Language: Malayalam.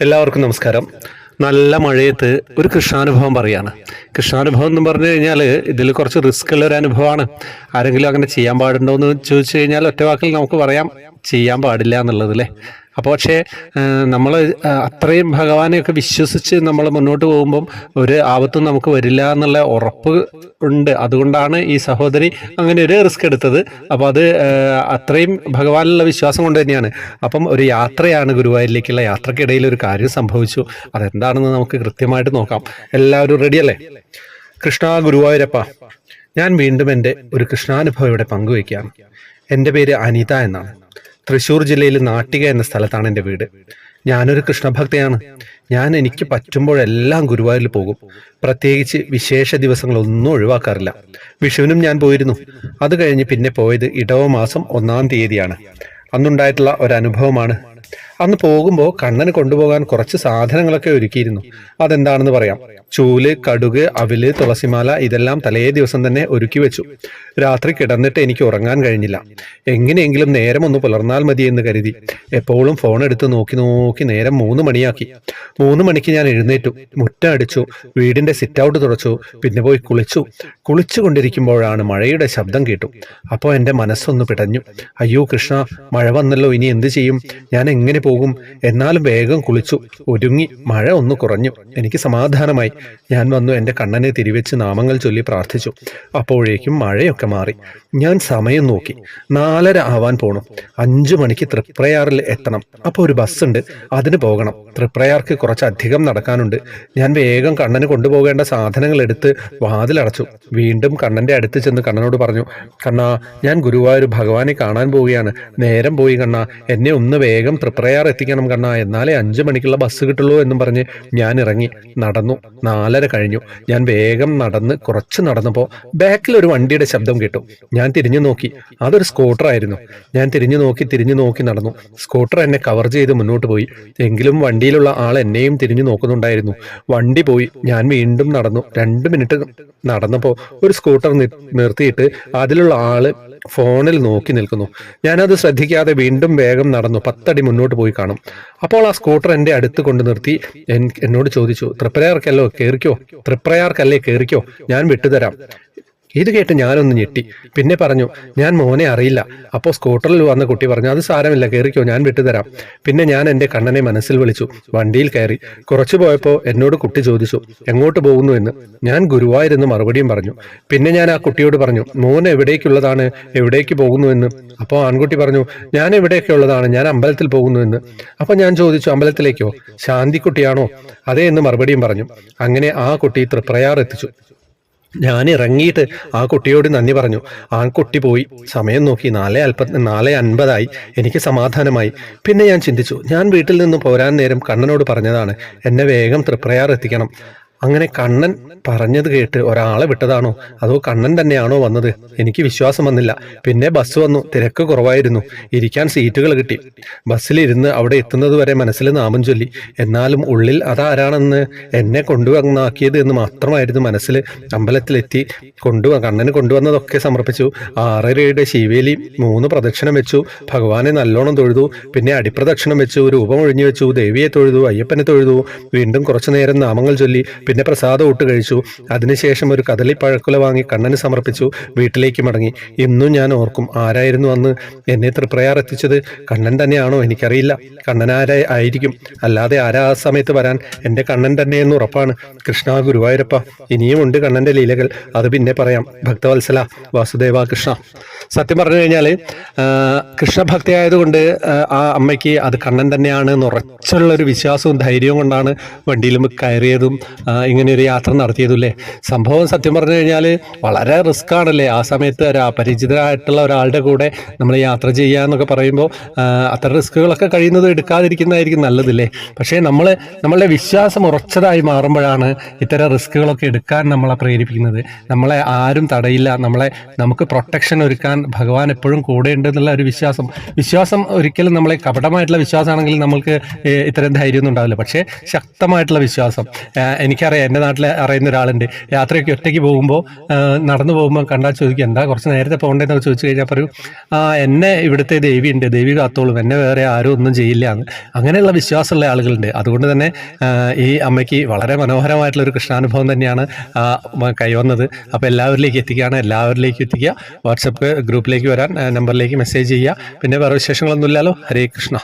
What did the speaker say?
എല്ലാവർക്കും നമസ്കാരം. നല്ല മഴയത്ത് ഒരു കൃഷ്ണാനുഭവം പറയാണ്. കൃഷ്ണാനുഭവം എന്ന് പറഞ്ഞു കഴിഞ്ഞാൽ ഇതിൽ കുറച്ച് റിസ്ക് ഉള്ള ഒരു അനുഭവമാണ്. ആരെങ്കിലും അങ്ങനെ ചെയ്യാൻ പാടുണ്ടോ എന്ന് ചോദിച്ചു കഴിഞ്ഞാൽ ഒറ്റ വാക്കിൽ നമുക്ക് പറയാം, ചെയ്യാൻ പാടില്ല എന്നുള്ളത് അല്ലേ. അപ്പോൾ പക്ഷേ നമ്മൾ അത്രയും ഭഗവാനെയൊക്കെ വിശ്വസിച്ച് നമ്മൾ മുന്നോട്ട് പോകുമ്പം ഒരു ആപത്തും നമുക്ക് വരില്ല എന്നുള്ള ഉറപ്പ് ഉണ്ട്. അതുകൊണ്ടാണ് ഈ സഹോദരി അങ്ങനെ ഒരു റിസ്ക് എടുത്തത്. അപ്പോൾ അത് അത്രയും ഭഗവാനിലുള്ള വിശ്വാസം കൊണ്ട് തന്നെയാണ്. അപ്പം ഒരു യാത്രയാണ്, ഗുരുവായൂരിലേക്കുള്ള യാത്രക്കിടയിൽ ഒരു കാര്യം സംഭവിച്ചു. അതെന്താണെന്ന് നമുക്ക് കൃത്യമായിട്ട് നോക്കാം. എല്ലാവരും റെഡിയല്ലേ? കൃഷ്ണ ഗുരുവായൂരപ്പ, ഞാൻ വീണ്ടും എൻ്റെ ഒരു കൃഷ്ണാനുഭവം ഇവിടെ പങ്കുവയ്ക്കുകയാണ്. എൻ്റെ പേര് അനിത എന്നാണ്. തൃശ്ശൂർ ജില്ലയിൽ നാട്ടിക എന്ന സ്ഥലത്താണ് എൻ്റെ വീട്. ഞാനൊരു കൃഷ്ണഭക്തയാണ്. എനിക്ക് പറ്റുമ്പോഴെല്ലാം ഗുരുവായൂരിൽ പോകും. പ്രത്യേകിച്ച് വിശേഷ ദിവസങ്ങളൊന്നും ഒഴിവാക്കാറില്ല. വിഷുവിനും ഞാൻ പോയിരുന്നു. അത് കഴിഞ്ഞ് പിന്നെ പോയത് ഇടവ മാസം 1-ാം തീയതിയാണ്. അന്നുണ്ടായിട്ടുള്ള ഒരനുഭവമാണ്. അന്ന് പോകുമ്പോൾ കണ്ണന് കൊണ്ടുപോകാൻ കുറച്ച് സാധനങ്ങളൊക്കെ ഒരുക്കിയിരുന്നു. അതെന്താണെന്ന് പറയാം. ചൂല്, കടുക്, അവില്, തുളസിമാല ഇതെല്ലാം തലേ ദിവസം തന്നെ ഒരുക്കി വെച്ചു. രാത്രി കിടന്നിട്ട് എനിക്ക് ഉറങ്ങാൻ കഴിഞ്ഞില്ല. എങ്ങനെയെങ്കിലും നേരം ഒന്ന് പുലർന്നാൽ മതി എന്ന് കരുതി എപ്പോഴും ഫോൺ എടുത്ത് നോക്കി നോക്കി നേരം 3 മണിയാക്കി. 3 മണിക്ക് ഞാൻ എഴുന്നേറ്റു, മുറ്റം അടിച്ചു, വീടിന്റെ സിറ്റ് ഔട്ട് തുടച്ചു, പിന്നെ പോയി കുളിച്ചു കൊണ്ടിരിക്കുമ്പോഴാണ് മഴയുടെ ശബ്ദം കേട്ടു. അപ്പോൾ എൻ്റെ മനസ്സൊന്ന് പിടഞ്ഞു. അയ്യോ കൃഷ്ണ, മഴ വന്നല്ലോ, ഇനി എന്ത് ചെയ്യും? ഞാൻ എങ്ങനെ പോകും? എന്നാലും വേഗം കുളിച്ചു ഒരുങ്ങി. മഴ ഒന്ന് കുറഞ്ഞു. എനിക്ക് സമാധാനമായി. ഞാൻ വന്നു എൻ്റെ കണ്ണനെ തിരിവെച്ച് നാമങ്ങൾ ചൊല്ലി പ്രാർത്ഥിച്ചു. അപ്പോഴേക്കും മഴയൊക്കെ മാറി. ഞാൻ സമയം നോക്കി, 4:30 ആവാൻ പോണു. 5 മണിക്ക് തൃപ്രയാറിൽ എത്തണം. അപ്പോൾ ഒരു ബസ് ഉണ്ട്, അതിന് പോകണം. തൃപ്രയാർക്ക് കുറച്ചധികം നടക്കാനുണ്ട്. ഞാൻ വേഗം കണ്ണന് കൊണ്ടുപോകേണ്ട സാധനങ്ങൾ എടുത്ത് വാതിലടച്ചു. വീണ്ടും കണ്ണന്റെ അടുത്ത് ചെന്ന് കണ്ണനോട് പറഞ്ഞു, കണ്ണാ, ഞാൻ ഗുരുവായൂർ ഭഗവാനെ കാണാൻ പോവുകയാണ്. നേരം പോയി കണ്ണാ, എന്നെ ഒന്ന് വേഗം തൃപ്രയാർ എത്തിക്കണം കണ്ണാ, എന്നാലേ 5 മണിക്കുള്ള ബസ് കിട്ടുള്ളൂ എന്നും പറഞ്ഞ് ഞാൻ ഇറങ്ങി. നടന്നു. 4:30 കഴിഞ്ഞു. ഞാൻ വേഗം കുറച്ച് നടന്നപ്പോൾ ബാക്കിൽ ഒരു വണ്ടിയുടെ ശബ്ദം കേട്ടു. ഞാൻ തിരിഞ്ഞു നോക്കി. അതൊരു സ്കൂട്ടർ ആയിരുന്നു. ഞാൻ തിരിഞ്ഞു നോക്കി നടന്നു. സ്കൂട്ടർ എന്നെ കവർ ചെയ്ത് മുന്നോട്ട് പോയി. എങ്കിലും വണ്ടിയിലുള്ള ആൾ എന്നെയും തിരിഞ്ഞു നോക്കുന്നുണ്ടായിരുന്നു. വണ്ടി പോയി. ഞാൻ വീണ്ടും നടന്നു. 2 മിനിറ്റ് നടന്നപ്പോൾ ഒരു സ്കൂട്ടർ നിർത്തിയിട്ട് അതിലുള്ള ആള് ഫോണിൽ നോക്കി നിൽക്കുന്നു. ഞാനത് ശ്രദ്ധിക്കാതെ വീണ്ടും വേഗം നടന്നു. 10 അടി മുന്നോട്ട് പോയി കാണും. അപ്പോൾ ആ സ്കൂട്ടർ എൻ്റെ അടുത്ത് കൊണ്ട് നിർത്തി എന്നോട് ചോദിച്ചു, തൃപ്രയാർക്കല്ലേ കേറിക്കോ, ഞാൻ വിട്ടുതരാം. ഇത് കേട്ട് ഞാനൊന്ന് ഞെട്ടി. പിന്നെ പറഞ്ഞു, ഞാൻ മോനെ അറിയില്ല. അപ്പോൾ സ്കൂട്ടറിൽ വന്ന കുട്ടി പറഞ്ഞു, അത് സാരമില്ല, കയറിക്കോ, ഞാൻ വിട്ടുതരാം. പിന്നെ ഞാൻ എൻ്റെ കണ്ണനെ മനസ്സിൽ വിളിച്ചു. വണ്ടിയിൽ കയറി. കുറച്ചു പോയപ്പോൾ എന്നോട് കുട്ടി ചോദിച്ചു, എങ്ങോട്ട് പോകുന്നു എന്ന്. ഞാൻ ഗുരുവായൂരെന്ന് മറുപടിയും പറഞ്ഞു. പിന്നെ ഞാൻ ആ കുട്ടിയോട് പറഞ്ഞു, മോൻ എവിടേക്ക് പോകുന്നു എന്ന്. അപ്പോൾ ആൺകുട്ടി പറഞ്ഞു, ഞാൻ എവിടേക്കുള്ളതാണ്, ഞാൻ അമ്പലത്തിൽ പോകുന്നു എന്ന്. അപ്പോൾ ഞാൻ ചോദിച്ചു, അമ്പലത്തിലേക്കോ? ശാന്തിക്കുട്ടിയാണോ? അതെ എന്ന് മറുപടിയും പറഞ്ഞു. അങ്ങനെ ആ കുട്ടി തൃപ്രയാർ എത്തിച്ചു. ഞാൻ ഇറങ്ങിയിട്ട് ആ കുട്ടിയോട് നന്ദി പറഞ്ഞു. ആൺകുട്ടി പോയി. സമയം നോക്കി 4:50 എനിക്ക് സമാധാനമായി. പിന്നെ ഞാൻ ചിന്തിച്ചു, ഞാൻ വീട്ടിൽ നിന്ന് പോരാൻ നേരം കണ്ണനോട് പറഞ്ഞതാണ്, എന്നെ വേഗം തൃപ്രയാർ എത്തിക്കണം. അങ്ങനെ കണ്ണൻ പറഞ്ഞത് കേട്ട് ഒരാളെ വിട്ടതാണോ അതോ കണ്ണൻ തന്നെയാണോ വന്നത്? എനിക്ക് വിശ്വാസം വന്നില്ല. പിന്നെ ബസ് വന്നു. തിരക്ക് കുറവായിരുന്നു. ഇരിക്കാൻ സീറ്റുകൾ കിട്ടി. ബസ്സിലിരുന്ന് അവിടെ എത്തുന്നത് വരെ മനസ്സിൽ നാമം ചൊല്ലി. എന്നാലും ഉള്ളിൽ അതാരാണെന്ന്, എന്നെ കൊണ്ടുവന്നാക്കിയത് എന്ന് മാത്രമായിരുന്നു മനസ്സിൽ. അമ്പലത്തിലെത്തി. കണ്ണന് കൊണ്ടുവന്നതൊക്കെ സമർപ്പിച്ചു. 6:30 ശിവേലി 3 പ്രദക്ഷിണം വെച്ചു. ഭഗവാനെ നല്ലോണം തൊഴുതു. പിന്നെ അടിപ്രദക്ഷിണം വെച്ചു. രൂപം ഒഴിഞ്ഞു വെച്ചു. ദേവിയെ തൊഴുതു. അയ്യപ്പനെ തൊഴുതു. വീണ്ടും കുറച്ചു നേരം നാമങ്ങൾ ചൊല്ലി. പിന്നെ പ്രസാദം ഊട്ട് കഴിച്ചു. അതിനുശേഷം ഒരു കദളി പഴക്കുല വാങ്ങി കണ്ണന് സമർപ്പിച്ചു. വീട്ടിലേക്ക് മടങ്ങി. ഇന്നും ഞാൻ ഓർക്കും, ആരായിരുന്നു അന്ന് എന്നെ തൃപ്രയാർ എത്തിച്ചത്? കണ്ണൻ തന്നെയാണോ? എനിക്കറിയില്ല. ആയിരിക്കും, അല്ലാതെ ആരാ ആ സമയത്ത് വരാൻ? എൻ്റെ കണ്ണൻ തന്നെയെന്ന് ഉറപ്പാണ്. കൃഷ്ണ ഗുരുവായൂരപ്പ, ഇനിയും ഉണ്ട് കണ്ണന്റെ ലീലകൾ. അത് പിന്നെ പറയാം. ഭക്തവത്സല വാസുദേവ കൃഷ്ണ. സത്യം പറഞ്ഞു കഴിഞ്ഞാൽ കൃഷ്ണഭക്തി ആയതുകൊണ്ട് ആ അമ്മയ്ക്ക് അത് കണ്ണൻ തന്നെയാണ് എന്ന് ഉറച്ചുള്ളൊരു വിശ്വാസവും ധൈര്യവും കൊണ്ടാണ് വണ്ടിയിലും കയറിയതും ഇങ്ങനെ ഒരു യാത്ര നടത്തിയതും അല്ലേ. സംഭവം സത്യം പറഞ്ഞു കഴിഞ്ഞാൽ വളരെ റിസ്ക് ആണല്ലേ. ആ സമയത്ത് ഒരു അപരിചിതരായിട്ടുള്ള ഒരാളുടെ കൂടെ നമ്മൾ യാത്ര ചെയ്യുക എന്നൊക്കെ പറയുമ്പോൾ അത്തരം റിസ്കുകളൊക്കെ കഴിയുന്നത് എടുക്കാതിരിക്കുന്നതായിരിക്കും നല്ലതില്ലേ. പക്ഷേ നമ്മളുടെ വിശ്വാസം ഉറച്ചതായി മാറുമ്പോഴാണ് ഇത്തരം റിസ്കുകളൊക്കെ എടുക്കാൻ നമ്മളെ പ്രേരിപ്പിക്കുന്നത്. നമ്മളെ ആരും തടയില്ല. നമുക്ക് പ്രൊട്ടക്ഷൻ ഒരുക്കാൻ ഭഗവാൻ എപ്പോഴും കൂടെ ഉണ്ട് എന്നുള്ള ഒരു വിശ്വാസം ഒരിക്കലും നമ്മളെ കപടമായിട്ടുള്ള വിശ്വാസമാണെങ്കിൽ നമ്മൾക്ക് ഇത്തരം ധൈര്യമൊന്നും ഉണ്ടാവില്ല. പക്ഷേ ശക്തമായിട്ടുള്ള വിശ്വാസം, എനിക്ക് എനിക്കറിയാം, എൻ്റെ നാട്ടിൽ അറിയുന്ന ഒരാളുണ്ട്. യാത്രയൊക്കെ ഒറ്റയ്ക്ക് പോകുമ്പോൾ നടന്നു പോകുമ്പോൾ കണ്ടാൽ ചോദിക്കും, എന്താ കുറച്ച് നേരത്തെ പോകേണ്ടതെന്നൊക്കെ ചോദിച്ചു കഴിഞ്ഞാൽ പറയും, എന്നെ ഇവിടുത്തെ ദേവിയുണ്ട്, ദേവി കാത്തോളും, എന്നെ വേറെ ആരും ഒന്നും ചെയ്യില്ല എന്ന്. അങ്ങനെയുള്ള വിശ്വാസമുള്ള ആളുകളുണ്ട്. അതുകൊണ്ട് തന്നെ ഈ അമ്മയ്ക്ക് വളരെ മനോഹരമായിട്ടുള്ളൊരു കൃഷ്ണാനുഭവം തന്നെയാണ് കൈവന്നത്. അപ്പോൾ എല്ലാവരിലേക്കും എത്തിക്കുകയാണ്, എല്ലാവരിലേക്കും എത്തിക്കുക. വാട്സപ്പ് ഗ്രൂപ്പിലേക്ക് വരാൻ നമ്പറിലേക്ക് മെസ്സേജ് ചെയ്യുക. പിന്നെ വേറെ വിശേഷങ്ങളൊന്നുമില്ലല്ലോ. ഹരേ കൃഷ്ണ.